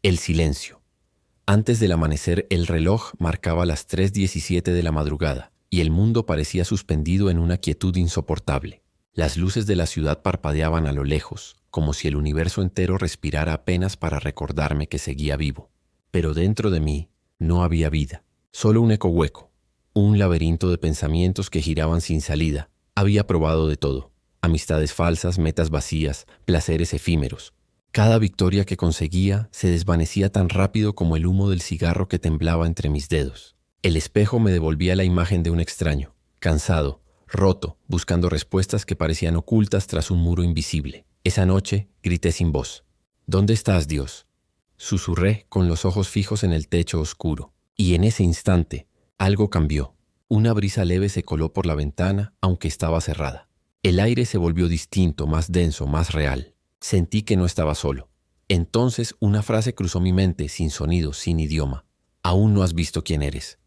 El silencio. Antes del amanecer, el reloj marcaba las 3:17 de la madrugada, y el mundo parecía suspendido en una quietud insoportable. Las luces de la ciudad parpadeaban a lo lejos, como si el universo entero respirara apenas para recordarme que seguía vivo. Pero dentro de mí no había vida, solo un eco hueco, un laberinto de pensamientos que giraban sin salida. Había probado de todo: amistades falsas, metas vacías, placeres efímeros. Cada victoria que conseguía se desvanecía tan rápido como el humo del cigarro que temblaba entre mis dedos. El espejo me devolvía la imagen de un extraño, cansado, roto, buscando respuestas que parecían ocultas tras un muro invisible. Esa noche grité sin voz: ¿Dónde estás, Dios? Susurré con los ojos fijos en el techo oscuro. Y en ese instante, algo cambió. Una brisa leve se coló por la ventana, aunque estaba cerrada. El aire se volvió distinto, más denso, más real. Sentí que no estaba solo. Entonces una frase cruzó mi mente, sin sonido, sin idioma. Aún no has visto quién eres.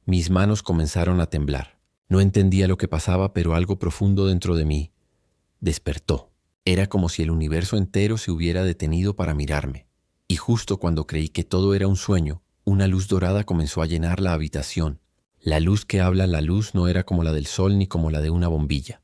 Mis manos comenzaron a temblar. No entendía lo que pasaba, pero algo profundo dentro de mí despertó. Era como si el universo entero se hubiera detenido para mirarme. Y justo cuando creí que todo era un sueño, una luz dorada comenzó a llenar la habitación. La luz que habla, la luz no era como la del sol ni como la de una bombilla.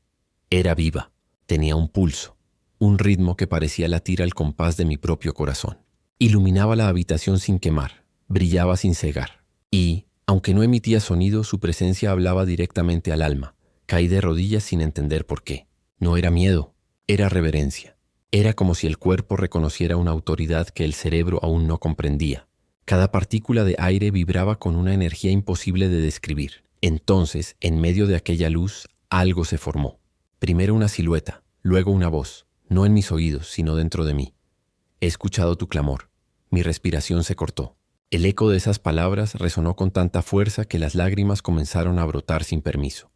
Era viva, tenía un pulso, un ritmo que parecía latir al compás de mi propio corazón. Iluminaba la habitación sin quemar, brillaba sin cegar. Y, aunque no emitía sonido, su presencia hablaba directamente al alma. Caí de rodillas sin entender por qué. No era miedo, era reverencia. Era como si el cuerpo reconociera una autoridad que el cerebro aún no comprendía. Cada partícula de aire vibraba con una energía imposible de describir. Entonces, en medio de aquella luz, algo se formó. Primero una silueta, luego una voz, no en mis oídos, sino dentro de mí. He escuchado tu clamor. Mi respiración se cortó. El eco de esas palabras resonó con tanta fuerza que las lágrimas comenzaron a brotar sin permiso.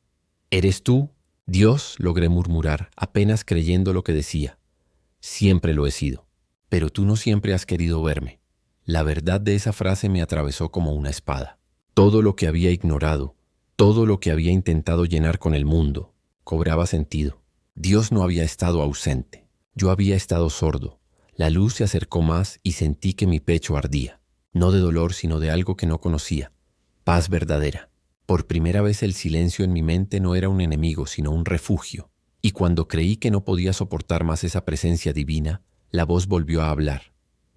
¿Eres tú, Dios?, logré murmurar, apenas creyendo lo que decía. Siempre lo he sido, pero tú no siempre has querido verme. La verdad de esa frase me atravesó como una espada. Todo lo que había ignorado, todo lo que había intentado llenar con el mundo, cobraba sentido. Dios no había estado ausente. Yo había estado sordo. La luz se acercó más y sentí que mi pecho ardía. No de dolor, sino de algo que no conocía. Paz verdadera. Por primera vez el silencio en mi mente no era un enemigo, sino un refugio. Y cuando creí que no podía soportar más esa presencia divina, la voz volvió a hablar.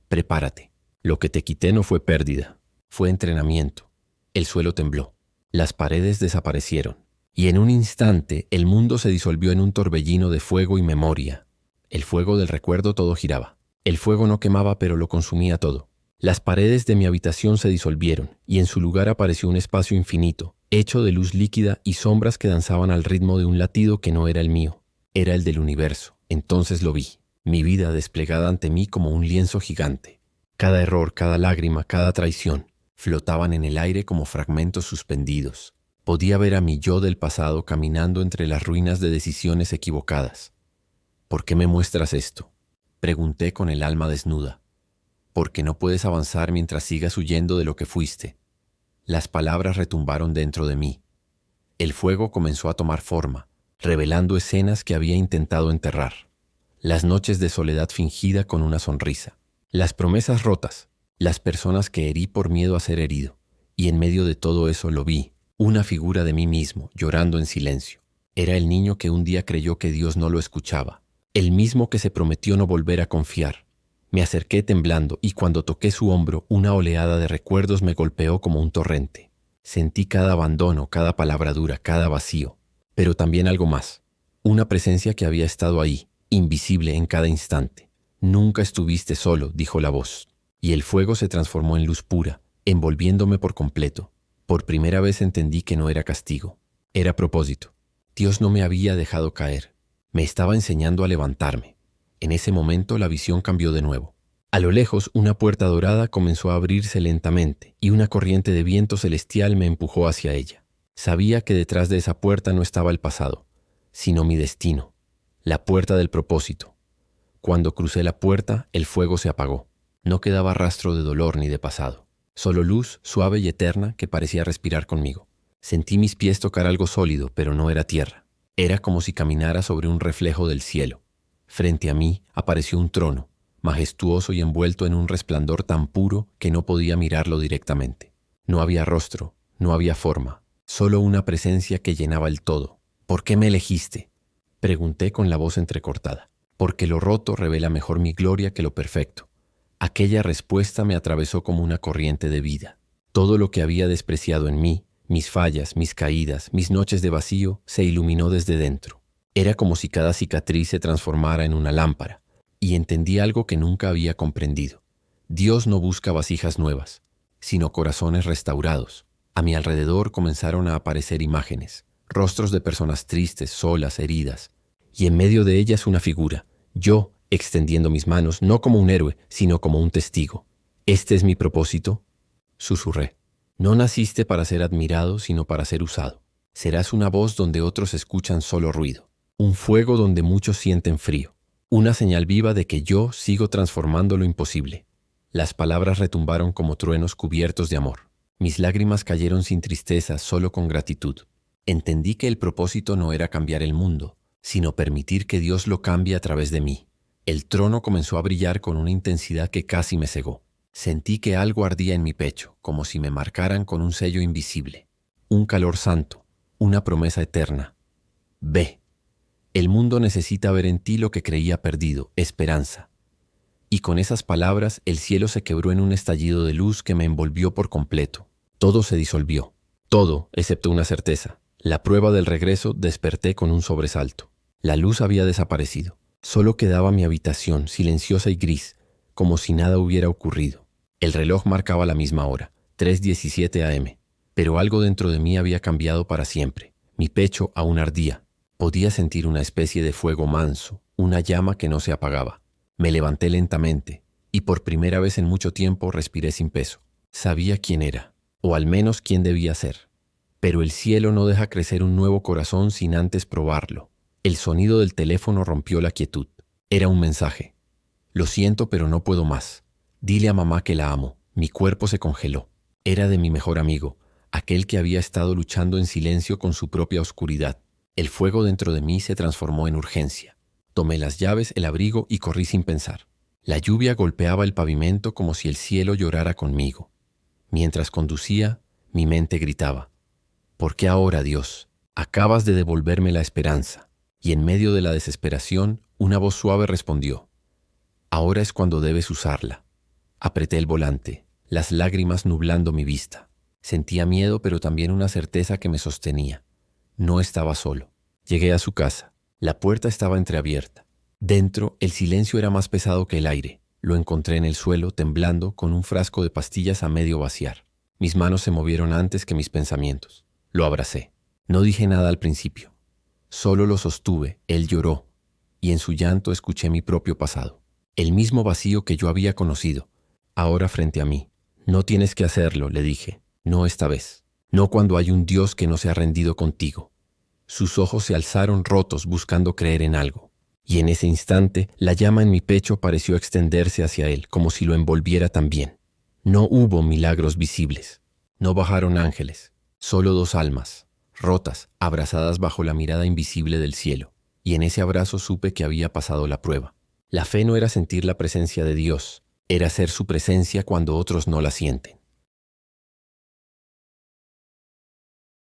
Prepárate. Lo que te quité no fue pérdida, fue entrenamiento. El suelo tembló. Las paredes desaparecieron. Y en un instante el mundo se disolvió en un torbellino de fuego y memoria. El fuego del recuerdo todo giraba. El fuego no quemaba, pero lo consumía todo. Las paredes de mi habitación se disolvieron y en su lugar apareció un espacio infinito, hecho de luz líquida y sombras que danzaban al ritmo de un latido que no era el mío, era el del universo. Entonces lo vi, mi vida desplegada ante mí como un lienzo gigante. Cada error, cada lágrima, cada traición, flotaban en el aire como fragmentos suspendidos. Podía ver a mi yo del pasado caminando entre las ruinas de decisiones equivocadas. ¿Por qué me muestras esto?, pregunté con el alma desnuda. Porque no puedes avanzar mientras sigas huyendo de lo que fuiste. Las palabras retumbaron dentro de mí. El fuego comenzó a tomar forma, revelando escenas que había intentado enterrar. Las noches de soledad fingida con una sonrisa. Las promesas rotas, las personas que herí por miedo a ser herido. Y en medio de todo eso lo vi, una figura de mí mismo, llorando en silencio. Era el niño que un día creyó que Dios no lo escuchaba. El mismo que se prometió no volver a confiar. Me acerqué temblando y cuando toqué su hombro, una oleada de recuerdos me golpeó como un torrente. Sentí cada abandono, cada palabra dura, cada vacío. Pero también algo más. Una presencia que había estado ahí, invisible en cada instante. Nunca estuviste solo, dijo la voz. Y el fuego se transformó en luz pura, envolviéndome por completo. Por primera vez entendí que no era castigo. Era propósito. Dios no me había dejado caer. Me estaba enseñando a levantarme. En ese momento la visión cambió de nuevo. A lo lejos, una puerta dorada comenzó a abrirse lentamente y una corriente de viento celestial me empujó hacia ella. Sabía que detrás de esa puerta no estaba el pasado, sino mi destino, la puerta del propósito. Cuando crucé la puerta, el fuego se apagó. No quedaba rastro de dolor ni de pasado. Solo luz suave y eterna que parecía respirar conmigo. Sentí mis pies tocar algo sólido, pero no era tierra. Era como si caminara sobre un reflejo del cielo. Frente a mí apareció un trono, majestuoso y envuelto en un resplandor tan puro que no podía mirarlo directamente. No había rostro, no había forma, solo una presencia que llenaba el todo. ¿Por qué me elegiste?, pregunté con la voz entrecortada. Porque lo roto revela mejor mi gloria que lo perfecto. Aquella respuesta me atravesó como una corriente de vida. Todo lo que había despreciado en mí, mis fallas, mis caídas, mis noches de vacío, se iluminó desde dentro. Era como si cada cicatriz se transformara en una lámpara, y entendí algo que nunca había comprendido. Dios no busca vasijas nuevas, sino corazones restaurados. A mi alrededor comenzaron a aparecer imágenes, rostros de personas tristes, solas, heridas, y en medio de ellas una figura, yo extendiendo mis manos, no como un héroe, sino como un testigo. «¿Este es mi propósito?», susurré. «No naciste para ser admirado, sino para ser usado. Serás una voz donde otros escuchan solo ruido, un fuego donde muchos sienten frío, una señal viva de que yo sigo transformando lo imposible». Las palabras retumbaron como truenos cubiertos de amor. Mis lágrimas cayeron sin tristeza, solo con gratitud. Entendí que el propósito no era cambiar el mundo, sino permitir que Dios lo cambie a través de mí. El trono comenzó a brillar con una intensidad que casi me cegó. Sentí que algo ardía en mi pecho, como si me marcaran con un sello invisible. Un calor santo, una promesa eterna. Ve, el mundo necesita ver en ti lo que creía perdido, esperanza. Y con esas palabras el cielo se quebró en un estallido de luz que me envolvió por completo. Todo se disolvió. Todo, excepto una certeza. La prueba del regreso desperté con un sobresalto. La luz había desaparecido. Solo quedaba mi habitación, silenciosa y gris, como si nada hubiera ocurrido. El reloj marcaba la misma hora, 3:17 a.m., pero algo dentro de mí había cambiado para siempre. Mi pecho aún ardía. Podía sentir una especie de fuego manso, una llama que no se apagaba. Me levanté lentamente, y por primera vez en mucho tiempo respiré sin peso. Sabía quién era, o al menos quién debía ser. Pero el cielo no deja crecer un nuevo corazón sin antes probarlo. El sonido del teléfono rompió la quietud. Era un mensaje. «Lo siento, pero no puedo más. Dile a mamá que la amo». Mi cuerpo se congeló. Era de mi mejor amigo, aquel que había estado luchando en silencio con su propia oscuridad. El fuego dentro de mí se transformó en urgencia. Tomé las llaves, el abrigo y corrí sin pensar. La lluvia golpeaba el pavimento como si el cielo llorara conmigo. Mientras conducía, mi mente gritaba: «¿Por qué ahora, Dios? Acabas de devolverme la esperanza». Y en medio de la desesperación, una voz suave respondió: «Ahora es cuando debes usarla». Apreté el volante, las lágrimas nublando mi vista. Sentía miedo, pero también una certeza que me sostenía. No estaba solo. Llegué a su casa. La puerta estaba entreabierta. Dentro, el silencio era más pesado que el aire. Lo encontré en el suelo, temblando, con un frasco de pastillas a medio vaciar. Mis manos se movieron antes que mis pensamientos. Lo abracé. No dije nada al principio. Solo lo sostuve, él lloró, y en su llanto escuché mi propio pasado. El mismo vacío que yo había conocido, ahora frente a mí. «No tienes que hacerlo», le dije. «No esta vez. No cuando hay un Dios que no se ha rendido contigo». Sus ojos se alzaron rotos buscando creer en algo. Y en ese instante, la llama en mi pecho pareció extenderse hacia él, como si lo envolviera también. No hubo milagros visibles. No bajaron ángeles. Solo dos almas, rotas, abrazadas bajo la mirada invisible del cielo, y en ese abrazo supe que había pasado la prueba. La fe no era sentir la presencia de Dios, era ser su presencia cuando otros no la sienten.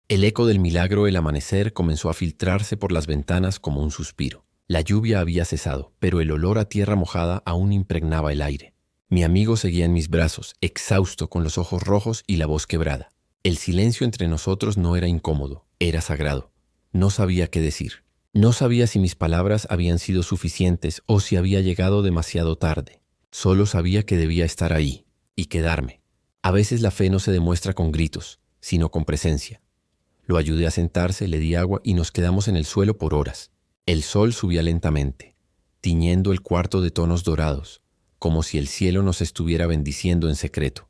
El eco del milagro del amanecer comenzó a filtrarse por las ventanas como un suspiro. La lluvia había cesado, pero el olor a tierra mojada aún impregnaba el aire. Mi amigo seguía en mis brazos, exhausto, con los ojos rojos y la voz quebrada. El silencio entre nosotros no era incómodo, era sagrado. No sabía qué decir. No sabía si mis palabras habían sido suficientes o si había llegado demasiado tarde. Solo sabía que debía estar ahí y quedarme. A veces la fe no se demuestra con gritos, sino con presencia. Lo ayudé a sentarse, le di agua y nos quedamos en el suelo por horas. El sol subía lentamente, tiñendo el cuarto de tonos dorados, como si el cielo nos estuviera bendiciendo en secreto.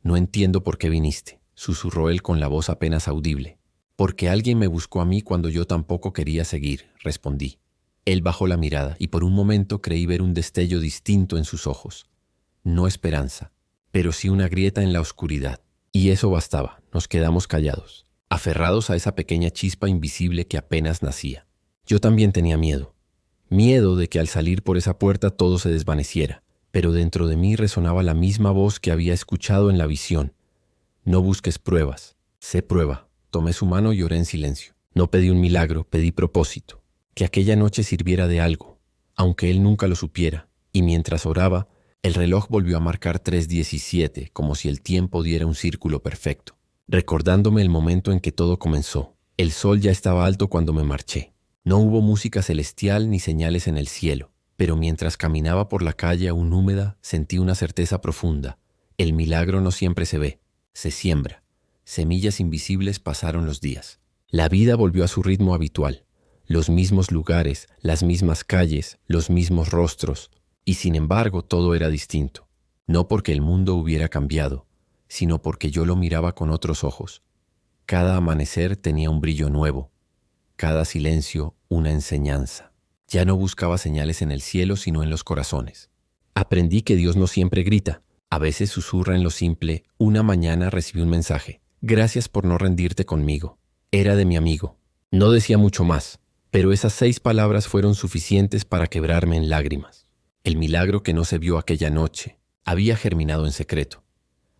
«No entiendo por qué viniste», susurró él con la voz apenas audible. «Porque alguien me buscó a mí cuando yo tampoco quería seguir», respondí. Él bajó la mirada y por un momento creí ver un destello distinto en sus ojos. No esperanza, pero sí una grieta en la oscuridad. Y eso bastaba, nos quedamos callados, aferrados a esa pequeña chispa invisible que apenas nacía. Yo también tenía miedo. Miedo de que al salir por esa puerta todo se desvaneciera, pero dentro de mí resonaba la misma voz que había escuchado en la visión. No busques pruebas, sé prueba. Tomé su mano y oré en silencio. No pedí un milagro, pedí propósito. Que aquella noche sirviera de algo, aunque él nunca lo supiera. Y mientras oraba, el reloj volvió a marcar 3:17, como si el tiempo diera un círculo perfecto, recordándome el momento en que todo comenzó. El sol ya estaba alto cuando me marché. No hubo música celestial ni señales en el cielo, pero mientras caminaba por la calle aún húmeda, sentí una certeza profunda. El milagro no siempre se ve, se siembra. Semillas invisibles pasaron los días. La vida volvió a su ritmo habitual. Los mismos lugares, las mismas calles, los mismos rostros. Y sin embargo todo era distinto. No porque el mundo hubiera cambiado, sino porque yo lo miraba con otros ojos. Cada amanecer tenía un brillo nuevo. Cada silencio una enseñanza. Ya no buscaba señales en el cielo, sino en los corazones. Aprendí que Dios no siempre grita. A veces susurra en lo simple. Una mañana recibí un mensaje. Gracias por no rendirte conmigo. Era de mi amigo. No decía mucho más, pero esas 6 palabras fueron suficientes para quebrarme en lágrimas. El milagro que no se vio aquella noche había germinado en secreto.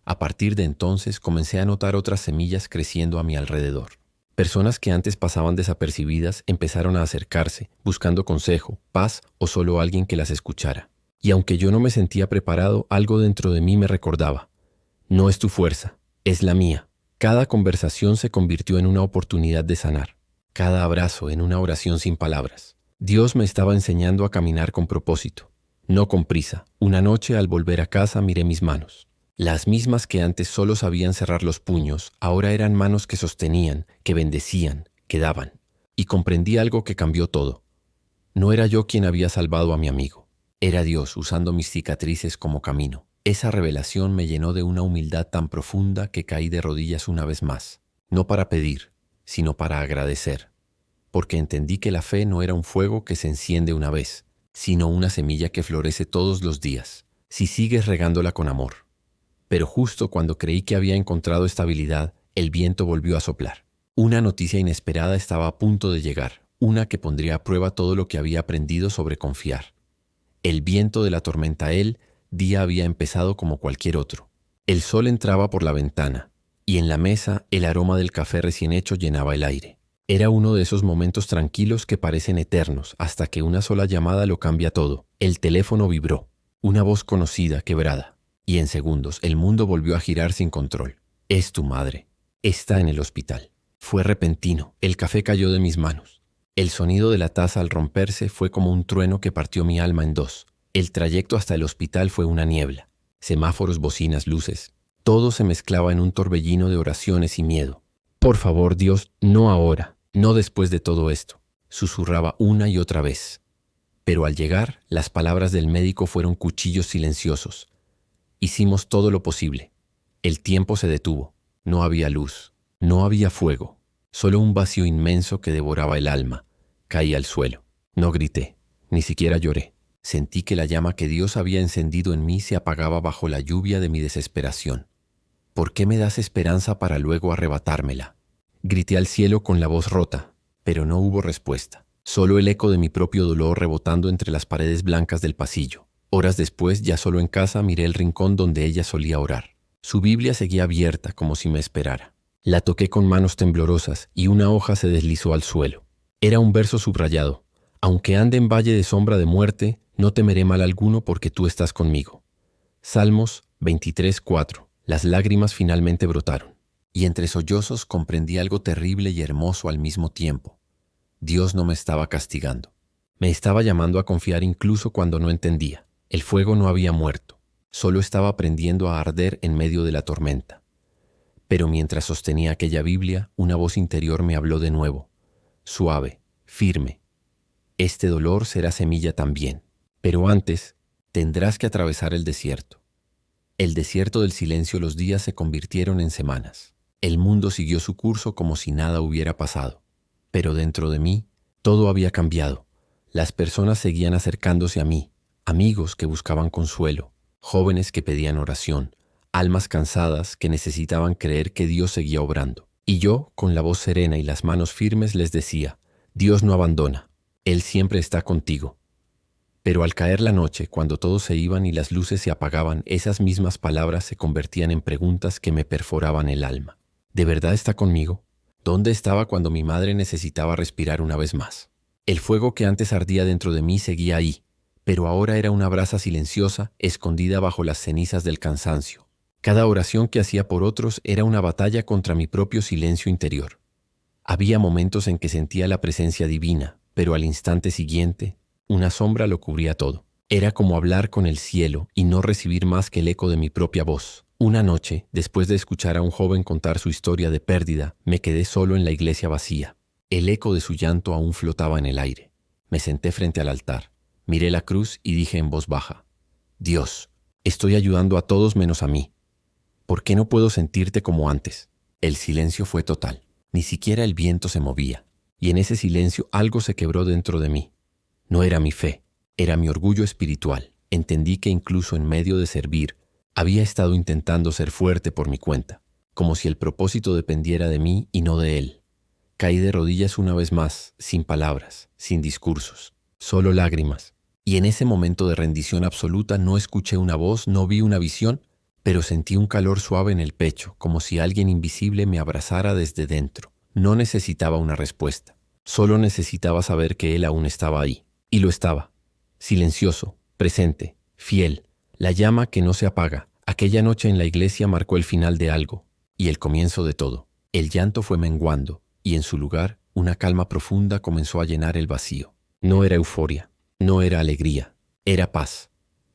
A partir de entonces comencé a notar otras semillas creciendo a mi alrededor. Personas que antes pasaban desapercibidas empezaron a acercarse, buscando consejo, paz o solo alguien que las escuchara. Y aunque yo no me sentía preparado, algo dentro de mí me recordaba: no es tu fuerza, es la mía. Cada conversación se convirtió en una oportunidad de sanar. Cada abrazo en una oración sin palabras. Dios me estaba enseñando a caminar con propósito, no con prisa. Una noche al volver a casa miré mis manos. Las mismas que antes solo sabían cerrar los puños, ahora eran manos que sostenían, que bendecían, que daban. Y comprendí algo que cambió todo. No era yo quien había salvado a mi amigo. Era Dios usando mis cicatrices como camino. Esa revelación me llenó de una humildad tan profunda que caí de rodillas una vez más. No para pedir, sino para agradecer. Porque entendí que la fe no era un fuego que se enciende una vez, sino una semilla que florece todos los días, si sigues regándola con amor. Pero justo cuando creí que había encontrado estabilidad, el viento volvió a soplar. Una noticia inesperada estaba a punto de llegar, una que pondría a prueba todo lo que había aprendido sobre confiar. El viento de la tormenta, día había empezado como cualquier otro. El sol entraba por la ventana, y en la mesa el aroma del café recién hecho llenaba el aire. Era uno de esos momentos tranquilos que parecen eternos, hasta que una sola llamada lo cambia todo. El teléfono vibró, una voz conocida, quebrada. Y en segundos el mundo volvió a girar sin control. Es tu madre. Está en el hospital. Fue repentino. El café cayó de mis manos. El sonido de la taza al romperse fue como un trueno que partió mi alma en dos. El trayecto hasta el hospital fue una niebla. Semáforos, bocinas, luces. Todo se mezclaba en un torbellino de oraciones y miedo. Por favor, Dios, no ahora, no después de todo esto. Susurraba una y otra vez. Pero al llegar, las palabras del médico fueron cuchillos silenciosos. Hicimos todo lo posible. El tiempo se detuvo. No había luz. No había fuego. Solo un vacío inmenso que devoraba el alma. Caí al suelo. No grité. Ni siquiera lloré. Sentí que la llama que Dios había encendido en mí se apagaba bajo la lluvia de mi desesperación. ¿Por qué me das esperanza para luego arrebatármela? Grité al cielo con la voz rota, pero no hubo respuesta. Solo el eco de mi propio dolor rebotando entre las paredes blancas del pasillo. Horas después, ya solo en casa, miré el rincón donde ella solía orar. Su Biblia seguía abierta como si me esperara. La toqué con manos temblorosas y una hoja se deslizó al suelo. Era un verso subrayado. Aunque ande en valle de sombra de muerte, no temeré mal alguno porque tú estás conmigo. Salmos 23:4. Las lágrimas finalmente brotaron. Y entre sollozos comprendí algo terrible y hermoso al mismo tiempo. Dios no me estaba castigando. Me estaba llamando a confiar incluso cuando no entendía. El fuego no había muerto, solo estaba aprendiendo a arder en medio de la tormenta. Pero mientras sostenía aquella Biblia, una voz interior me habló de nuevo, suave, firme. Este dolor será semilla también, pero antes tendrás que atravesar el desierto. El desierto del silencio. Los días se convirtieron en semanas. El mundo siguió su curso como si nada hubiera pasado. Pero dentro de mí, todo había cambiado. Las personas seguían acercándose a mí. Amigos que buscaban consuelo, jóvenes que pedían oración, almas cansadas que necesitaban creer que Dios seguía obrando. Y yo, con la voz serena y las manos firmes, les decía: Dios no abandona, Él siempre está contigo. Pero al caer la noche, cuando todos se iban y las luces se apagaban, esas mismas palabras se convertían en preguntas que me perforaban el alma. ¿De verdad está conmigo? ¿Dónde estaba cuando mi madre necesitaba respirar una vez más? El fuego que antes ardía dentro de mí seguía ahí, pero ahora era una brasa silenciosa, escondida bajo las cenizas del cansancio. Cada oración que hacía por otros era una batalla contra mi propio silencio interior. Había momentos en que sentía la presencia divina, pero al instante siguiente, una sombra lo cubría todo. Era como hablar con el cielo y no recibir más que el eco de mi propia voz. Una noche, después de escuchar a un joven contar su historia de pérdida, me quedé solo en la iglesia vacía. El eco de su llanto aún flotaba en el aire. Me senté frente al altar, miré la cruz y dije en voz baja: Dios, estoy ayudando a todos menos a mí. ¿Por qué no puedo sentirte como antes? El silencio fue total. Ni siquiera el viento se movía. Y en ese silencio algo se quebró dentro de mí. No era mi fe, era mi orgullo espiritual. Entendí que incluso en medio de servir, había estado intentando ser fuerte por mi cuenta, como si el propósito dependiera de mí y no de él. Caí de rodillas una vez más, sin palabras, sin discursos, solo lágrimas. Y en ese momento de rendición absoluta no escuché una voz, no vi una visión, pero sentí un calor suave en el pecho, como si alguien invisible me abrazara desde dentro. No necesitaba una respuesta, solo necesitaba saber que él aún estaba ahí. Y lo estaba, silencioso, presente, fiel, la llama que no se apaga. Aquella noche en la iglesia marcó el final de algo y el comienzo de todo. El llanto fue menguando y en su lugar una calma profunda comenzó a llenar el vacío. No era euforia, no era alegría, era paz,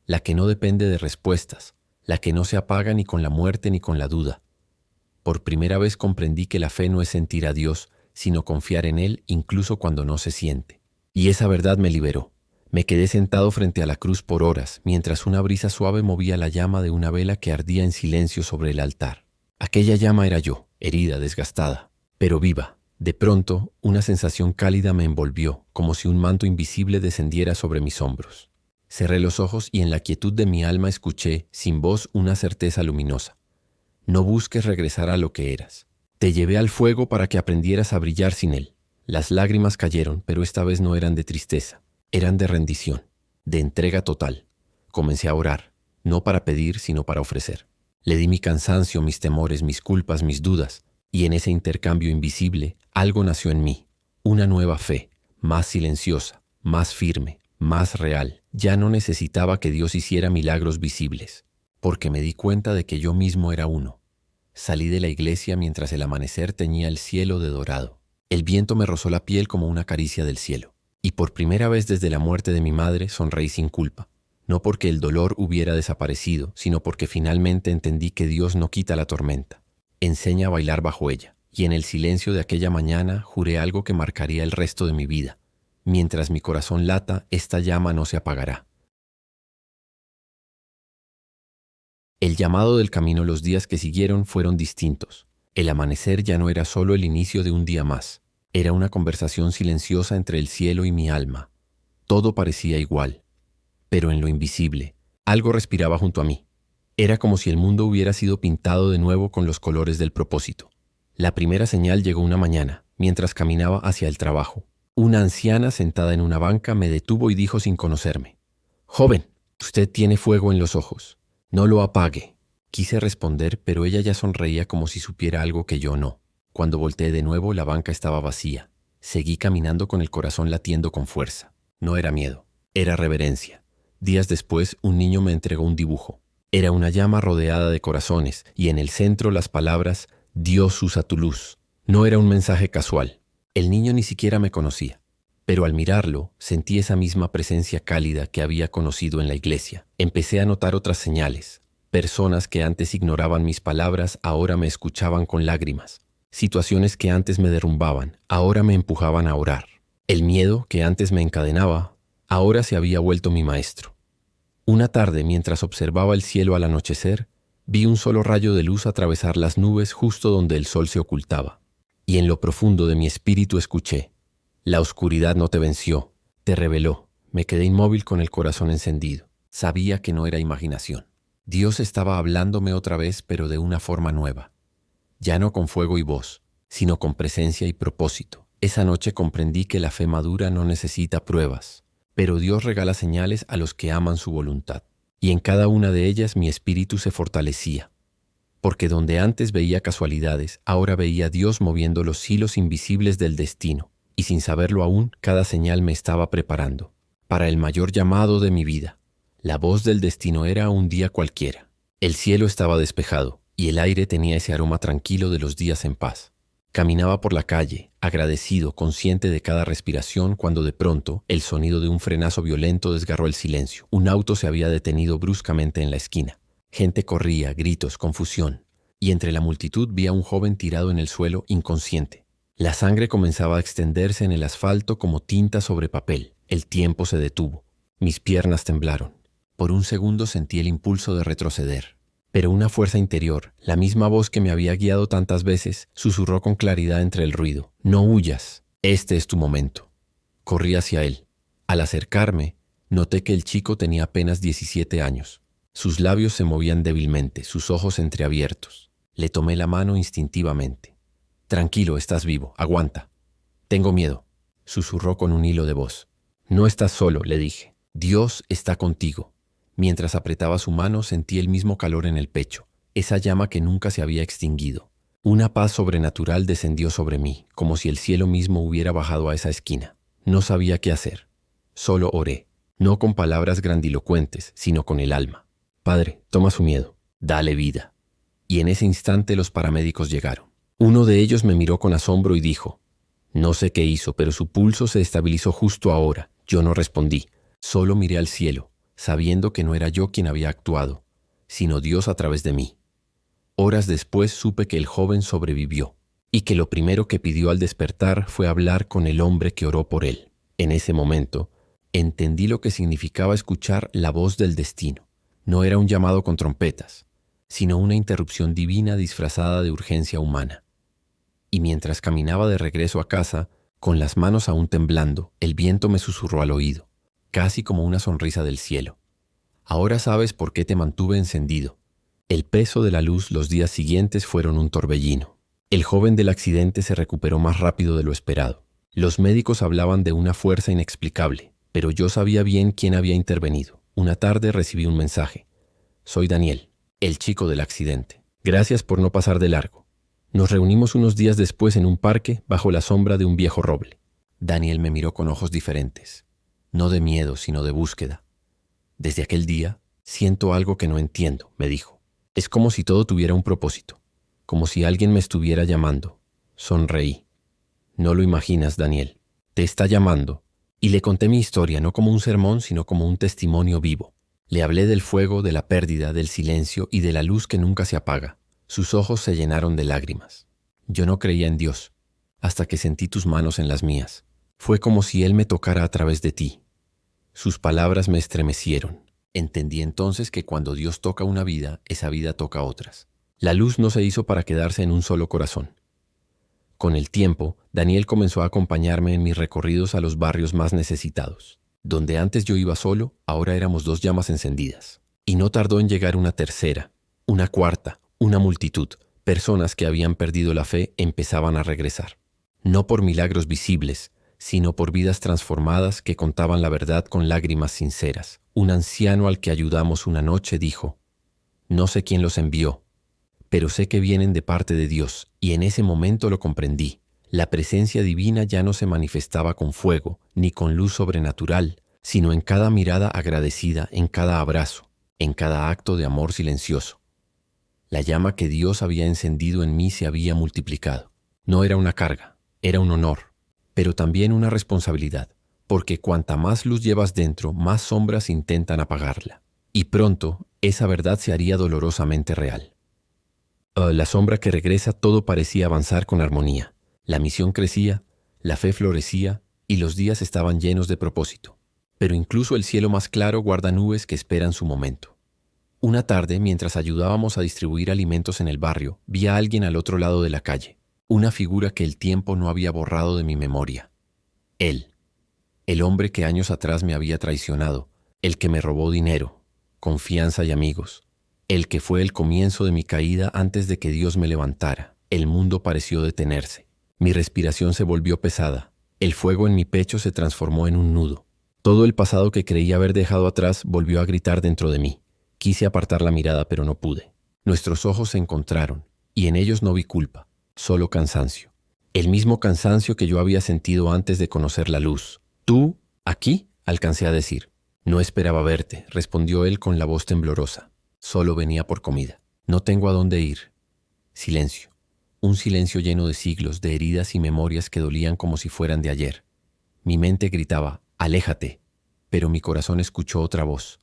la que no depende de respuestas, la que no se apaga ni con la muerte ni con la duda. Por primera vez comprendí que la fe no es sentir a Dios, sino confiar en Él incluso cuando no se siente. Y esa verdad me liberó. Me quedé sentado frente a la cruz por horas, mientras una brisa suave movía la llama de una vela que ardía en silencio sobre el altar. Aquella llama era yo, herida, desgastada, pero viva. De pronto, una sensación cálida me envolvió, como si un manto invisible descendiera sobre mis hombros. Cerré los ojos y en la quietud de mi alma escuché, sin voz, una certeza luminosa. No busques regresar a lo que eras. Te llevé al fuego para que aprendieras a brillar sin él. Las lágrimas cayeron, pero esta vez no eran de tristeza, eran de rendición, de entrega total. Comencé a orar, no para pedir, sino para ofrecer. Le di mi cansancio, mis temores, mis culpas, mis dudas, y en ese intercambio invisible, algo nació en mí, una nueva fe, más silenciosa, más firme, más real. Ya no necesitaba que Dios hiciera milagros visibles, porque me di cuenta de que yo mismo era uno. Salí de la iglesia mientras el amanecer teñía el cielo de dorado. El viento me rozó la piel como una caricia del cielo. Y por primera vez desde la muerte de mi madre sonreí sin culpa. No porque el dolor hubiera desaparecido, sino porque finalmente entendí que Dios no quita la tormenta. Enseña a bailar bajo ella. Y en el silencio de aquella mañana juré algo que marcaría el resto de mi vida. Mientras mi corazón lata, esta llama no se apagará. El llamado del camino los días que siguieron fueron distintos. El amanecer ya no era solo el inicio de un día más. Era una conversación silenciosa entre el cielo y mi alma. Todo parecía igual, pero en lo invisible, algo respiraba junto a mí. Era como si el mundo hubiera sido pintado de nuevo con los colores del propósito. La primera señal llegó una mañana, mientras caminaba hacia el trabajo. Una anciana sentada en una banca me detuvo y dijo sin conocerme: «Joven, usted tiene fuego en los ojos. No lo apague». Quise responder, pero ella ya sonreía como si supiera algo que yo no. Cuando volteé de nuevo, la banca estaba vacía. Seguí caminando con el corazón latiendo con fuerza. No era miedo, era reverencia. Días después, un niño me entregó un dibujo. Era una llama rodeada de corazones, y en el centro las palabras: «Dios usa tu luz». No era un mensaje casual. El niño ni siquiera me conocía. Pero al mirarlo, sentí esa misma presencia cálida que había conocido en la iglesia. Empecé a notar otras señales. Personas que antes ignoraban mis palabras ahora me escuchaban con lágrimas. Situaciones que antes me derrumbaban, ahora me empujaban a orar. El miedo que antes me encadenaba, ahora se había vuelto mi maestro. Una tarde, mientras observaba el cielo al anochecer, vi un solo rayo de luz atravesar las nubes justo donde el sol se ocultaba. Y en lo profundo de mi espíritu escuché: «La oscuridad no te venció, te reveló». Me quedé inmóvil con el corazón encendido. Sabía que no era imaginación. Dios estaba hablándome otra vez, pero de una forma nueva. Ya no con fuego y voz, sino con presencia y propósito. Esa noche comprendí que la fe madura no necesita pruebas, Pero Dios regala señales a los que aman su voluntad, y en cada una de ellas mi espíritu se fortalecía. Porque donde antes veía casualidades, ahora veía a Dios moviendo los hilos invisibles del destino, y sin saberlo aún, cada señal me estaba preparando para el mayor llamado de mi vida. La voz del destino era un día cualquiera. El cielo estaba despejado, y el aire tenía ese aroma tranquilo de los días en paz. Caminaba por la calle, agradecido, consciente de cada respiración, cuando de pronto el sonido de un frenazo violento desgarró el silencio. Un auto se había detenido bruscamente en la esquina. Gente corría, gritos, confusión, y entre la multitud vi a un joven tirado en el suelo, inconsciente. La sangre comenzaba a extenderse en el asfalto como tinta sobre papel. El tiempo se detuvo. Mis piernas temblaron. Por un segundo sentí el impulso de retroceder. Pero una fuerza interior, la misma voz que me había guiado tantas veces, susurró con claridad entre el ruido. No huyas. Este es tu momento. Corrí hacia él. Al acercarme, noté que el chico tenía apenas 17 años. Sus labios se movían débilmente, sus ojos entreabiertos. Le tomé la mano instintivamente. Tranquilo, estás vivo, aguanta. Tengo miedo, susurró con un hilo de voz. No estás solo, le dije. Dios está contigo. Mientras apretaba su mano sentí el mismo calor en el pecho, esa llama que nunca se había extinguido. Una paz sobrenatural descendió sobre mí, como si el cielo mismo hubiera bajado a esa esquina. No sabía qué hacer. Solo oré, no con palabras grandilocuentes, sino con el alma. Padre, toma su miedo, dale vida. Y en ese instante los paramédicos llegaron. Uno de ellos me miró con asombro y dijo, no sé qué hizo, pero su pulso se estabilizó justo ahora. Yo no respondí, solo miré al cielo, sabiendo que no era yo quien había actuado, sino Dios a través de mí. Horas después supe que el joven sobrevivió, y que lo primero que pidió al despertar fue hablar con el hombre que oró por él. En ese momento, entendí lo que significaba escuchar la voz del destino. No era un llamado con trompetas, sino una interrupción divina disfrazada de urgencia humana. Y mientras caminaba de regreso a casa, con las manos aún temblando, el viento me susurró al oído, casi como una sonrisa del cielo. Ahora sabes por qué te mantuve encendido. El peso de la luz los días siguientes fueron un torbellino. El joven del accidente se recuperó más rápido de lo esperado. Los médicos hablaban de una fuerza inexplicable, pero yo sabía bien quién había intervenido. Una tarde recibí un mensaje. Soy Daniel, el chico del accidente. Gracias por no pasar de largo. Nos reunimos unos días después en un parque bajo la sombra de un viejo roble. Daniel me miró con ojos diferentes, no de miedo, sino de búsqueda. Desde aquel día, siento algo que no entiendo, me dijo. Es como si todo tuviera un propósito, como si alguien me estuviera llamando. Sonreí. No lo imaginas, Daniel. Te está llamando. Y le conté mi historia, no como un sermón, sino como un testimonio vivo. Le hablé del fuego, de la pérdida, del silencio y de la luz que nunca se apaga. Sus ojos se llenaron de lágrimas. Yo no creía en Dios, hasta que sentí tus manos en las mías. Fue como si Él me tocara a través de ti. Sus palabras me estremecieron. Entendí entonces que cuando Dios toca una vida, esa vida toca otras. La luz no se hizo para quedarse en un solo corazón. Con el tiempo, Daniel comenzó a acompañarme en mis recorridos a los barrios más necesitados. Donde antes yo iba solo, ahora éramos 2 llamas encendidas. Y no tardó en llegar una tercera, una cuarta, una multitud. Personas que habían perdido la fe empezaban a regresar. No por milagros visibles, sino por vidas transformadas que contaban la verdad con lágrimas sinceras. Un anciano al que ayudamos una noche dijo, no sé quién los envió, pero sé que vienen de parte de Dios, y en ese momento lo comprendí. La presencia divina ya no se manifestaba con fuego, ni con luz sobrenatural, sino en cada mirada agradecida, en cada abrazo, en cada acto de amor silencioso. La llama que Dios había encendido en mí se había multiplicado. No era una carga, era un honor, pero también una responsabilidad, porque cuanta más luz llevas dentro, más sombras intentan apagarla. Y pronto, esa verdad se haría dolorosamente real. La sombra que regresa, todo parecía avanzar con armonía. La misión crecía, la fe florecía y los días estaban llenos de propósito. Pero incluso el cielo más claro guarda nubes que esperan su momento. Una tarde, mientras ayudábamos a distribuir alimentos en el barrio, vi a alguien al otro lado de la calle, una figura que el tiempo no había borrado de mi memoria. Él, el hombre que años atrás me había traicionado, el que me robó dinero, confianza y amigos, el que fue el comienzo de mi caída antes de que Dios me levantara. El mundo pareció detenerse. Mi respiración se volvió pesada. El fuego en mi pecho se transformó en un nudo. Todo el pasado que creía haber dejado atrás volvió a gritar dentro de mí. Quise apartar la mirada, pero no pude. Nuestros ojos se encontraron, y en ellos no vi culpa, solo cansancio. El mismo cansancio que yo había sentido antes de conocer la luz. ¿Tú, aquí?, alcancé a decir. No esperaba verte, respondió él con la voz temblorosa. Solo venía por comida. No tengo a dónde ir. Silencio. Un silencio lleno de siglos, de heridas y memorias que dolían como si fueran de ayer. Mi mente gritaba, aléjate, pero mi corazón escuchó otra voz.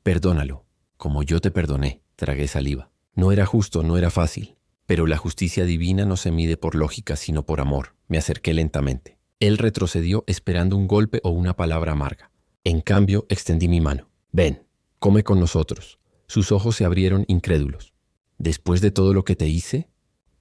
Perdónalo, como yo te perdoné. Tragué saliva. No era justo, no era fácil, pero la justicia divina no se mide por lógica, sino por amor. Me acerqué lentamente. Él retrocedió esperando un golpe o una palabra amarga. En cambio, extendí mi mano. Ven, come con nosotros. Sus ojos se abrieron incrédulos. ¿Después de todo lo que te hice?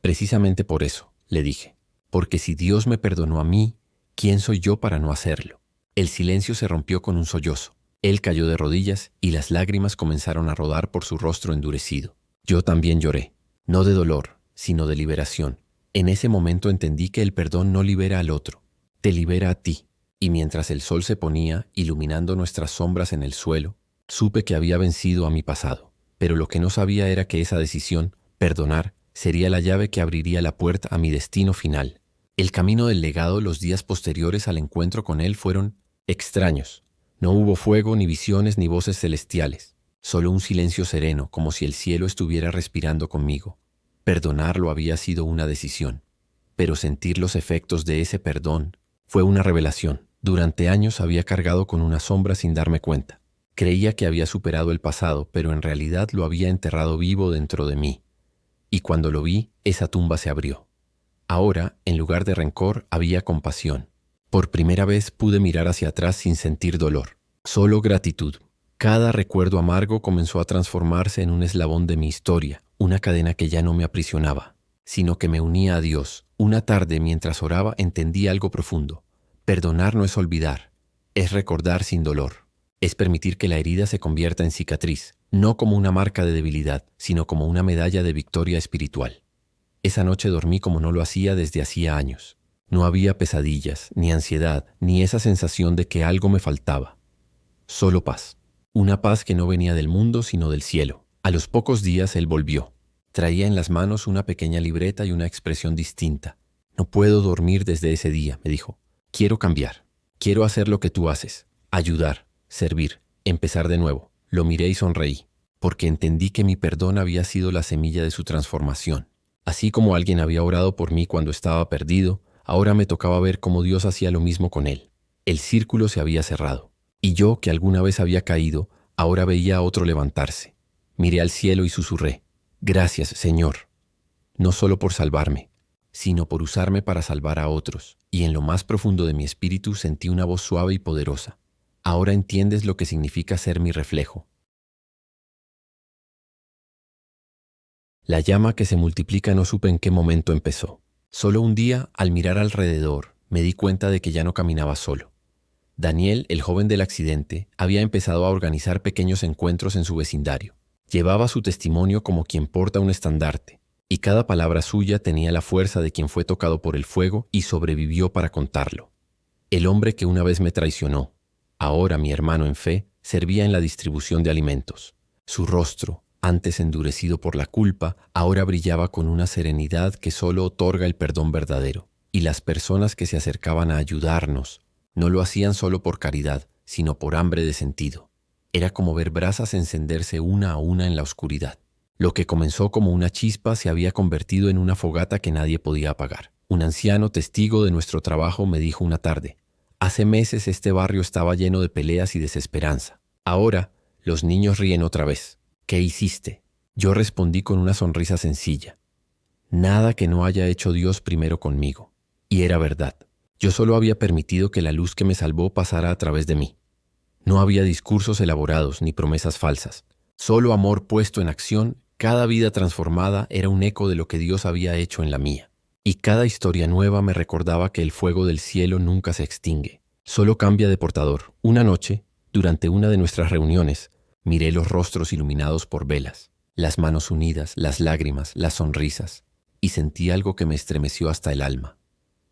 Precisamente por eso, le dije. Porque si Dios me perdonó a mí, ¿quién soy yo para no hacerlo? El silencio se rompió con un sollozo. Él cayó de rodillas y las lágrimas comenzaron a rodar por su rostro endurecido. Yo también lloré, no de dolor, sino de liberación. En ese momento entendí que el perdón no libera al otro, te libera a ti. Y mientras el sol se ponía, iluminando nuestras sombras en el suelo, supe que había vencido a mi pasado. Pero lo que no sabía era que esa decisión, perdonar, sería la llave que abriría la puerta a mi destino final. El camino del legado, los días posteriores al encuentro con él fueron extraños. No hubo fuego, ni visiones, ni voces celestiales. Solo un silencio sereno, como si el cielo estuviera respirando conmigo. Perdonarlo había sido una decisión, pero sentir los efectos de ese perdón fue una revelación. Durante años había cargado con una sombra sin darme cuenta. Creía que había superado el pasado, pero en realidad lo había enterrado vivo dentro de mí. Y cuando lo vi, esa tumba se abrió. Ahora, en lugar de rencor, había compasión. Por primera vez pude mirar hacia atrás sin sentir dolor, solo gratitud. Cada recuerdo amargo comenzó a transformarse en un eslabón de mi historia, una cadena que ya no me aprisionaba, sino que me unía a Dios. Una tarde, mientras oraba, entendí algo profundo. Perdonar no es olvidar, es recordar sin dolor. Es permitir que la herida se convierta en cicatriz, no como una marca de debilidad, sino como una medalla de victoria espiritual. Esa noche dormí como no lo hacía desde hacía años. No había pesadillas, ni ansiedad, ni esa sensación de que algo me faltaba. Solo paz. Una paz que no venía del mundo, sino del cielo. A los pocos días él volvió. Traía en las manos una pequeña libreta y una expresión distinta. No puedo dormir desde ese día, me dijo. Quiero cambiar. Quiero hacer lo que tú haces. Ayudar, servir, empezar de nuevo. Lo miré y sonreí, porque entendí que mi perdón había sido la semilla de su transformación. Así como alguien había orado por mí cuando estaba perdido, ahora me tocaba ver cómo Dios hacía lo mismo con él. El círculo se había cerrado. Y yo, que alguna vez había caído, ahora veía a otro levantarse. Miré al cielo y susurré, gracias, Señor, no solo por salvarme, sino por usarme para salvar a otros. Y en lo más profundo de mi espíritu sentí una voz suave y poderosa. Ahora entiendes lo que significa ser mi reflejo. La llama que se multiplica no supe en qué momento empezó. Solo un día, al mirar alrededor, me di cuenta de que ya no caminaba solo. Daniel, el joven del accidente, había empezado a organizar pequeños encuentros en su vecindario. Llevaba su testimonio como quien porta un estandarte, y cada palabra suya tenía la fuerza de quien fue tocado por el fuego y sobrevivió para contarlo. El hombre que una vez me traicionó, ahora mi hermano en fe, servía en la distribución de alimentos. Su rostro, antes endurecido por la culpa, ahora brillaba con una serenidad que solo otorga el perdón verdadero. Y las personas que se acercaban a ayudarnos no lo hacían solo por caridad, sino por hambre de sentido. Era como ver brasas encenderse una a una en la oscuridad. Lo que comenzó como una chispa se había convertido en una fogata que nadie podía apagar. Un anciano testigo de nuestro trabajo me dijo una tarde, hace meses este barrio estaba lleno de peleas y desesperanza. Ahora los niños ríen otra vez. ¿Qué hiciste? Yo respondí con una sonrisa sencilla. Nada que no haya hecho Dios primero conmigo. Y era verdad. Yo solo había permitido que la luz que me salvó pasara a través de mí. No había discursos elaborados ni promesas falsas. Solo amor puesto en acción. Cada vida transformada era un eco de lo que Dios había hecho en la mía. Y cada historia nueva me recordaba que el fuego del cielo nunca se extingue. Solo cambia de portador. Una noche, durante una de nuestras reuniones, miré los rostros iluminados por velas, las manos unidas, las lágrimas, las sonrisas, y sentí algo que me estremeció hasta el alma.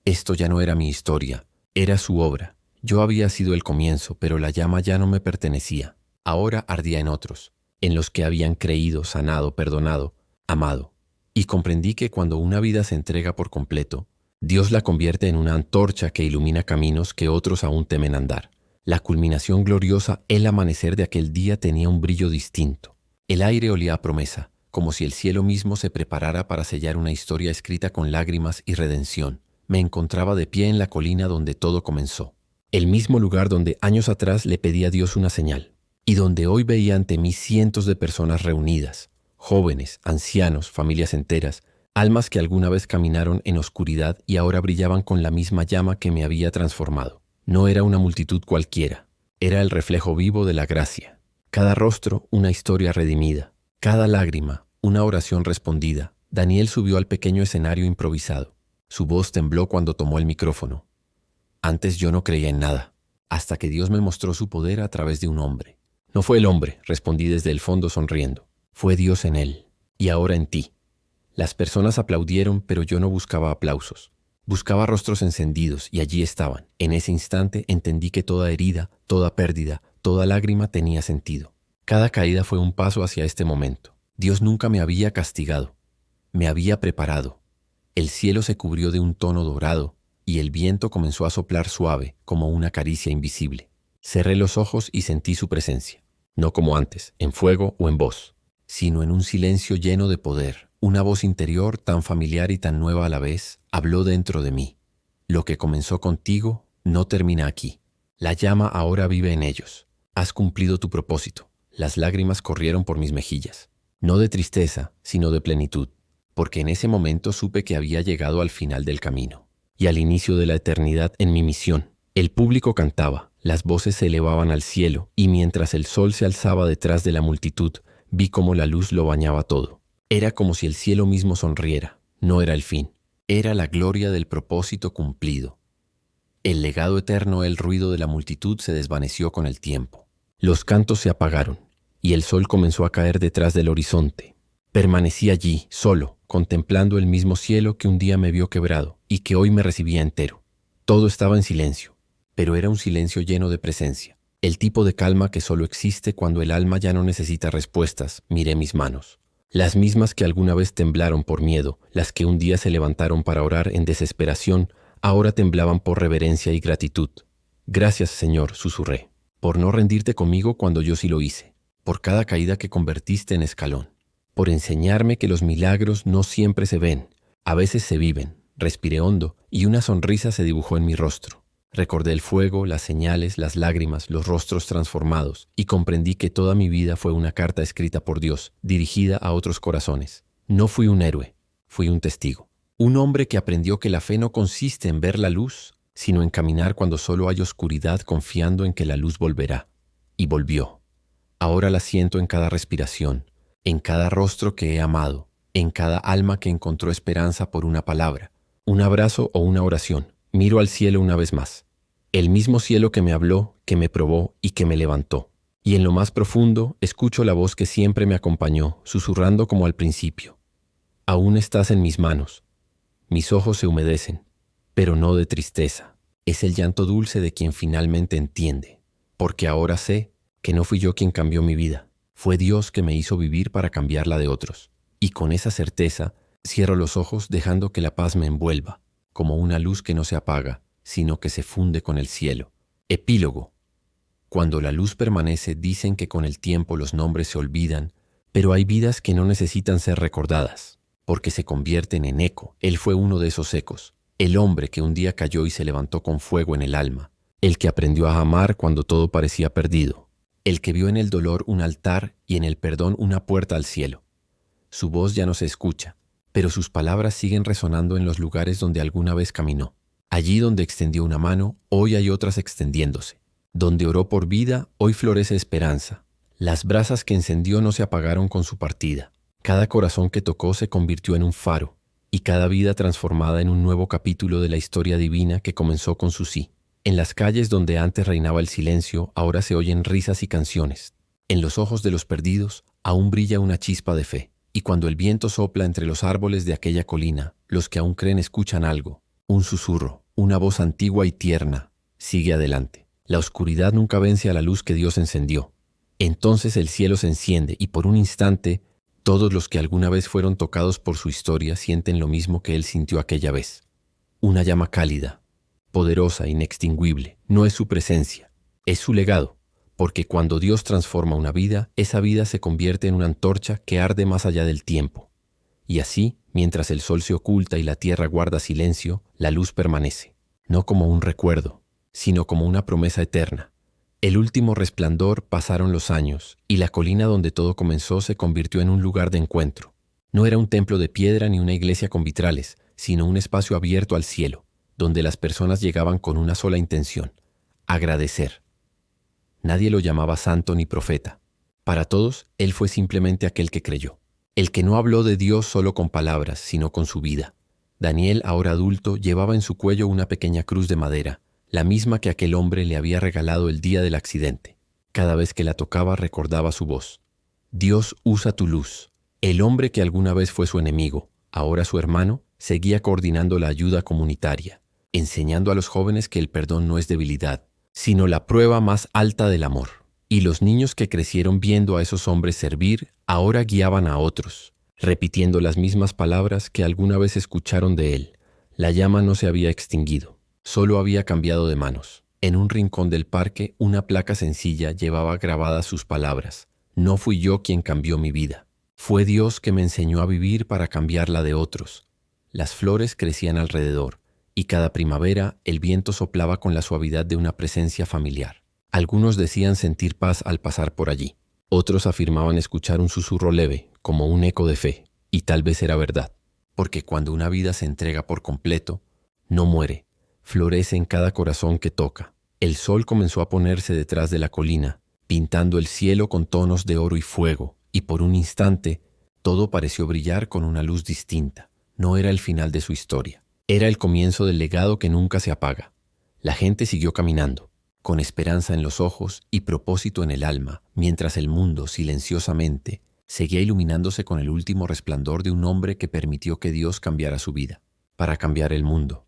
Esto ya no era mi historia, era su obra, Yo había sido el comienzo, pero la llama ya no me pertenecía. Ahora ardía en otros, en los que habían creído, sanado, perdonado, amado. Y comprendí que cuando una vida se entrega por completo, Dios la convierte en una antorcha que ilumina caminos que otros aún temen andar. La culminación gloriosa, el amanecer de aquel día tenía un brillo distinto. El aire olía a promesa, como si el cielo mismo se preparara para sellar una historia escrita con lágrimas y redención. Me encontraba de pie en la colina donde todo comenzó. El mismo lugar donde años atrás le pedí a Dios una señal, y donde hoy veía ante mí cientos de personas reunidas, jóvenes, ancianos, familias enteras, almas que alguna vez caminaron en oscuridad y ahora brillaban con la misma llama que me había transformado. No era una multitud cualquiera, era el reflejo vivo de la gracia. Cada rostro, una historia redimida. Cada lágrima, una oración respondida. Daniel subió al pequeño escenario improvisado. Su voz tembló cuando tomó el micrófono. Antes yo no creía en nada, hasta que Dios me mostró su poder a través de un hombre. No fue el hombre, respondí desde el fondo sonriendo. Fue Dios en él, y ahora en ti. Las personas aplaudieron, pero yo no buscaba aplausos. Buscaba rostros encendidos, y allí estaban. En ese instante entendí que toda herida, toda pérdida, toda lágrima tenía sentido. Cada caída fue un paso hacia este momento. Dios nunca me había castigado. Me había preparado. El cielo se cubrió de un tono dorado, y el viento comenzó a soplar suave, como una caricia invisible. Cerré los ojos y sentí su presencia. No como antes, en fuego o en voz, sino en un silencio lleno de poder. Una voz interior tan familiar y tan nueva a la vez habló dentro de mí. Lo que comenzó contigo no termina aquí. La llama ahora vive en ellos. Has cumplido tu propósito. Las lágrimas corrieron por mis mejillas. No de tristeza, sino de plenitud, porque en ese momento supe que había llegado al final del camino y al inicio de la eternidad en mi misión. El público cantaba, las voces se elevaban al cielo, y mientras el sol se alzaba detrás de la multitud, vi cómo la luz lo bañaba todo. Era como si el cielo mismo sonriera. No era el fin, era la gloria del propósito cumplido. El legado eterno, el ruido de la multitud se desvaneció con el tiempo. Los cantos se apagaron, y el sol comenzó a caer detrás del horizonte. Permanecí allí, solo, contemplando el mismo cielo que un día me vio quebrado y que hoy me recibía entero. Todo estaba en silencio, pero era un silencio lleno de presencia. El tipo de calma que solo existe cuando el alma ya no necesita respuestas. Miré mis manos. Las mismas que alguna vez temblaron por miedo, las que un día se levantaron para orar en desesperación, ahora temblaban por reverencia y gratitud. Gracias, Señor, susurré, por no rendirte conmigo cuando yo sí lo hice, por cada caída que convertiste en escalón, por enseñarme que los milagros no siempre se ven, a veces se viven. Respiré hondo y una sonrisa se dibujó en mi rostro. Recordé el fuego, las señales, las lágrimas, los rostros transformados, y comprendí que toda mi vida fue una carta escrita por Dios, dirigida a otros corazones. No fui un héroe, fui un testigo. Un hombre que aprendió que la fe no consiste en ver la luz, sino en caminar cuando solo hay oscuridad, confiando en que la luz volverá. Y volvió. Ahora la siento en cada respiración, en cada rostro que he amado, en cada alma que encontró esperanza por una palabra, un abrazo o una oración. Miro al cielo una vez más. El mismo cielo que me habló, que me probó y que me levantó. Y en lo más profundo escucho la voz que siempre me acompañó, susurrando como al principio. Aún estás en mis manos. Mis ojos se humedecen, pero no de tristeza. Es el llanto dulce de quien finalmente entiende. Porque ahora sé que no fui yo quien cambió mi vida. Fue Dios que me hizo vivir para cambiar la de otros. Y con esa certeza, cierro los ojos dejando que la paz me envuelva, como una luz que no se apaga, sino que se funde con el cielo. Epílogo. Cuando la luz permanece, dicen que con el tiempo los nombres se olvidan, pero hay vidas que no necesitan ser recordadas, porque se convierten en eco. Él fue uno de esos ecos, el hombre que un día cayó y se levantó con fuego en el alma, el que aprendió a amar cuando todo parecía perdido, el que vio en el dolor un altar y en el perdón una puerta al cielo. Su voz ya no se escucha, pero sus palabras siguen resonando en los lugares donde alguna vez caminó. Allí donde extendió una mano, hoy hay otras extendiéndose. Donde oró por vida, hoy florece esperanza. Las brasas que encendió no se apagaron con su partida. Cada corazón que tocó se convirtió en un faro, y cada vida transformada en un nuevo capítulo de la historia divina que comenzó con su sí. En las calles donde antes reinaba el silencio, ahora se oyen risas y canciones. En los ojos de los perdidos, aún brilla una chispa de fe. Y cuando el viento sopla entre los árboles de aquella colina, los que aún creen escuchan algo, un susurro, una voz antigua y tierna. Sigue adelante. La oscuridad nunca vence a la luz que Dios encendió. Entonces el cielo se enciende y por un instante todos los que alguna vez fueron tocados por su historia sienten lo mismo que él sintió aquella vez. Una llama cálida, poderosa, inextinguible. No es su presencia, es su legado, porque cuando Dios transforma una vida, esa vida se convierte en una antorcha que arde más allá del tiempo. Y así, mientras el sol se oculta y la tierra guarda silencio, la luz permanece, no como un recuerdo, sino como una promesa eterna. El último resplandor pasaron los años, y la colina donde todo comenzó se convirtió en un lugar de encuentro. No era un templo de piedra ni una iglesia con vitrales, sino un espacio abierto al cielo, donde las personas llegaban con una sola intención: agradecer. Nadie lo llamaba santo ni profeta. Para todos, él fue simplemente aquel que creyó. El que no habló de Dios solo con palabras, sino con su vida. Daniel, ahora adulto, llevaba en su cuello una pequeña cruz de madera, la misma que aquel hombre le había regalado el día del accidente. Cada vez que la tocaba recordaba su voz. Dios usa tu luz. El hombre que alguna vez fue su enemigo, ahora su hermano, seguía coordinando la ayuda comunitaria, enseñando a los jóvenes que el perdón no es debilidad, sino la prueba más alta del amor. Y los niños que crecieron viendo a esos hombres servir, ahora guiaban a otros, repitiendo las mismas palabras que alguna vez escucharon de él. La llama no se había extinguido, solo había cambiado de manos. En un rincón del parque, una placa sencilla llevaba grabadas sus palabras: no fui yo quien cambió mi vida. Fue Dios que me enseñó a vivir para cambiar la de otros. Las flores crecían alrededor, y cada primavera el viento soplaba con la suavidad de una presencia familiar. Algunos decían sentir paz al pasar por allí. Otros afirmaban escuchar un susurro leve, como un eco de fe, y tal vez era verdad, porque cuando una vida se entrega por completo, no muere, florece en cada corazón que toca. El sol comenzó a ponerse detrás de la colina, pintando el cielo con tonos de oro y fuego, y por un instante todo pareció brillar con una luz distinta. No era el final de su historia, era el comienzo del legado que nunca se apaga. La gente siguió caminando, con esperanza en los ojos y propósito en el alma, mientras el mundo, silenciosamente, seguía iluminándose con el último resplandor de un hombre que permitió que Dios cambiara su vida, para cambiar el mundo.